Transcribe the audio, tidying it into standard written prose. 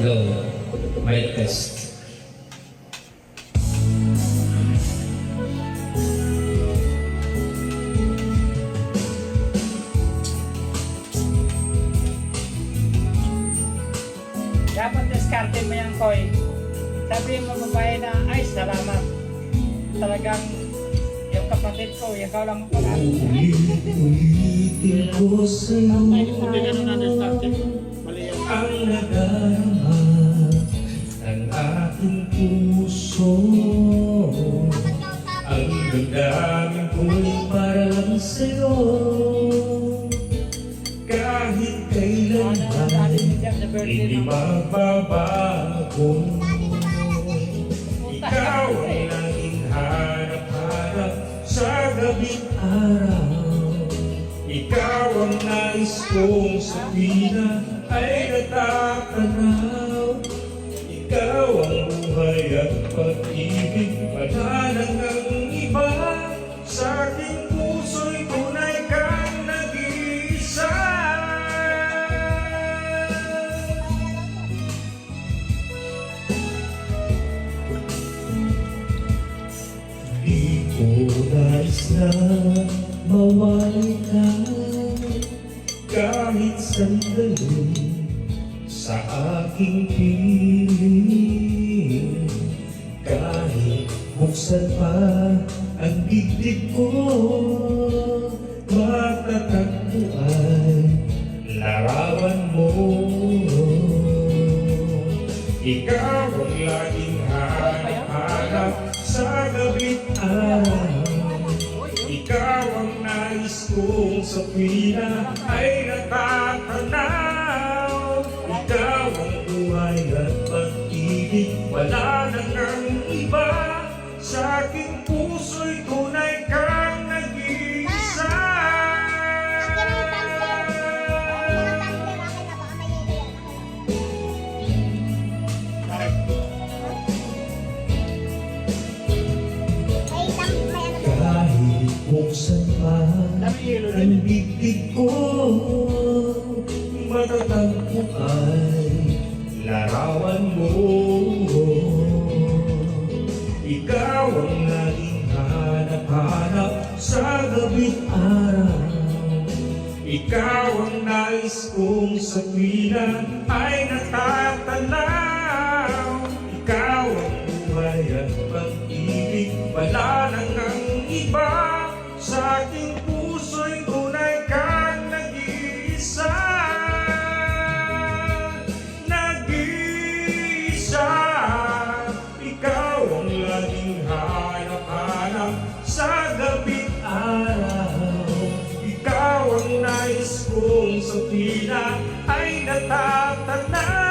Hello, mic test. Dapat diskarte mo yan, Koy. Sabihin mo babae na, ay, salamat. Talagang yung kapatid ko, ikaw lang pala. Ulit-ulitin ko sa'yo ang nadarama ng aking puso. Ang damdamin ko'y para lang sa'yo. Kahit kailan hindi magbabago. Ikaw ang naging hanap-hanap sa gabing araw. Ikaw ang nais kong sa pina ay natatanaw. Ikaw ang buhay at pag-ibig, wala nang ang iba. Sa aking puso'y tunay kang nag-iisa. Di ko nais na mawali ka kahit sandali sa aking piling. Kahit buksan pa ang dibdib ko, matatagpo ay larawan mo. Ikaw ang laging hanap-hanap sa gabing araw. Ikaw ang nais kong sa pina ay natatanaw. Ikaw ang buhay at pag-ibig, wala nang ang iba. Sa aking puso'y tunay kang nag-iisa. Kahit buksan pa ang bibig ko, matatagpo ay larawan mo. Ikaw ang naging hanap-hanap sa gabing araw. Ikaw ang nais kong sa tuwina ay natatanaw. Ikaw ang buhay at pag-ibig, wala nang ang iba. Sa aking puso'y tunay kang nag-iisa. Nag-iisa. Ikaw ang laging hanap-hanap sa gabing araw. Ikaw ang nais kong sa pina ay natatanaw.